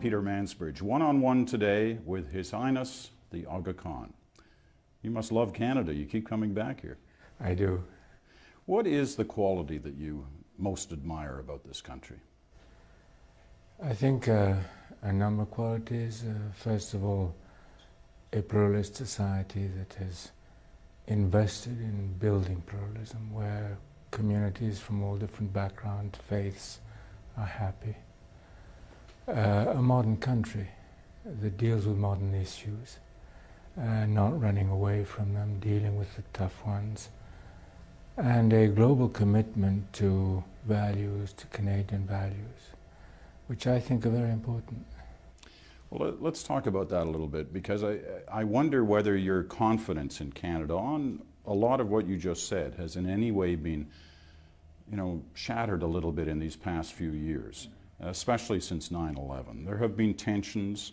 Peter Mansbridge, one-on-one today with His Highness the Aga Khan. You must love Canada. You keep coming back here. I do. What is the quality that you most admire about this country? I think a number of qualities. First of all, a pluralist society that has invested in building pluralism, where communities from all different backgrounds, faiths are happy. A modern country that deals with modern issues, not running away from them, dealing with the tough ones, and a global commitment to values, to Canadian values, which I think are very important. Well, let's talk about that a little bit, because I wonder whether your confidence in Canada on a lot of what you just said has in any way been, shattered a little bit in these past few years, especially since 9/11. There have been tensions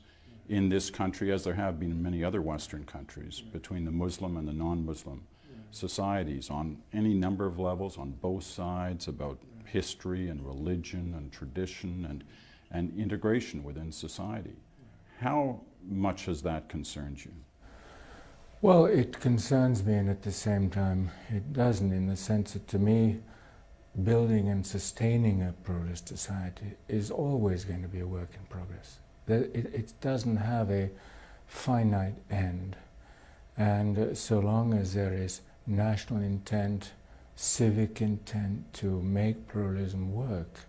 in this country, as there have been in many other Western countries, between the Muslim and the non-Muslim societies on any number of levels, on both sides, about history and religion and tradition and integration within society. How much has that concerned you? Well, it concerns me, and at the same time it doesn't, in the sense that, to me, building and sustaining a pluralist society is always going to be a work in progress. It doesn't have a finite end, and so long as there is national intent, civic intent to make pluralism work,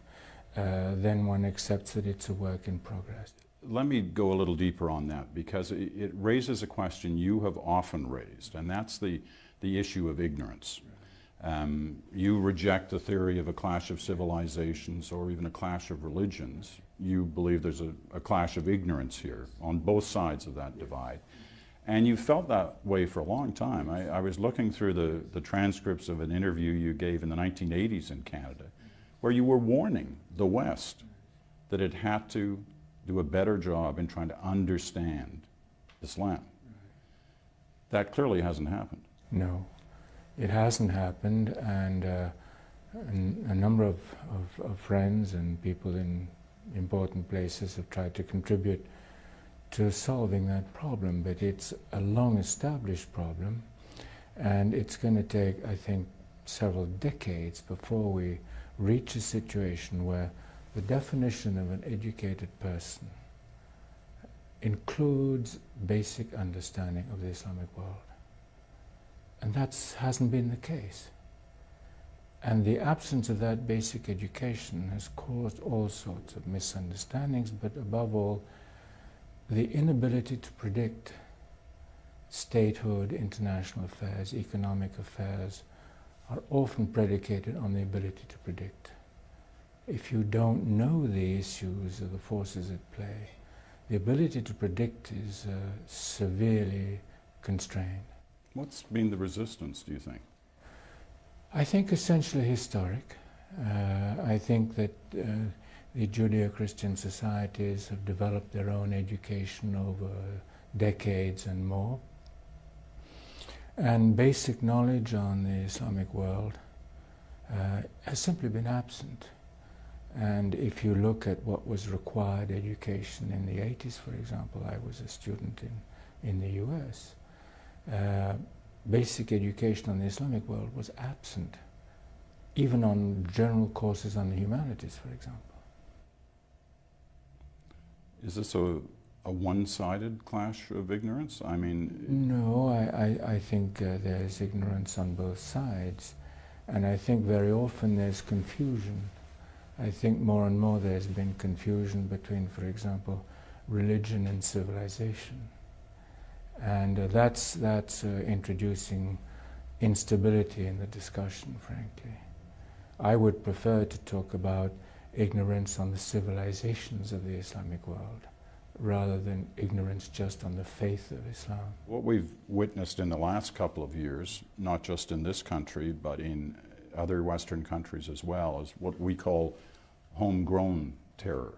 then one accepts that it's a work in progress. Let me go a little deeper on that, because it raises a question you have often raised, and that's the issue of ignorance. You reject the theory of a clash of civilizations or even a clash of religions. You believe there's a clash of ignorance here on both sides of that divide. And you felt that way for a long time. I was looking through the transcripts of an interview you gave in the 1980s in Canada, where you were warning the West that it had to do a better job in trying to understand Islam. That clearly hasn't happened. No, it hasn't happened, and a number of friends and people in important places have tried to contribute to solving that problem, but it's a long-established problem, and it's going to take, I think, several decades before we reach a situation where the definition of an educated person includes basic understanding of the Islamic world. And that hasn't been the case. And the absence of that basic education has caused all sorts of misunderstandings, but above all, the inability to predict statehood, international affairs, economic affairs are often predicated on the ability to predict. If you don't know the issues or the forces at play, the ability to predict is severely constrained. What's been the resistance, do you think? I think essentially historic. I think that the Judeo-Christian societies have developed their own education over decades and more. And basic knowledge on the Islamic world has simply been absent. And if you look at what was required education in the 80s, for example, I was a student in the US, basic education on the Islamic world was absent, even on general courses on the humanities, for example. Is this a one-sided clash of ignorance? I mean... No, I think there's ignorance on both sides, and I think very often there's confusion. I think more and more there's been confusion between, for example, religion and civilization. And that's introducing instability in the discussion, frankly. I would prefer to talk about ignorance on the civilizations of the Islamic world, rather than ignorance just on the faith of Islam. What we've witnessed in the last couple of years, not just in this country, but in other Western countries as well, is what we call homegrown terror,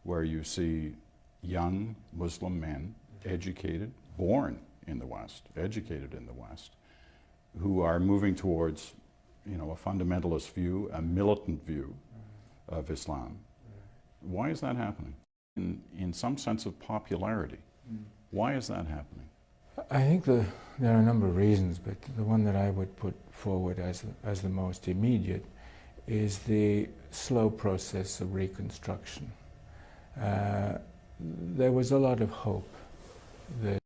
where you see young Muslim men, educated, born in the West, educated in the West, who are moving towards, a fundamentalist view, a militant view of Islam. Why is that happening? In in some sense of popularity. Why is that happening? I think there are a number of reasons, but the one that I would put forward as the most immediate is the slow process of reconstruction. There was a lot of hope that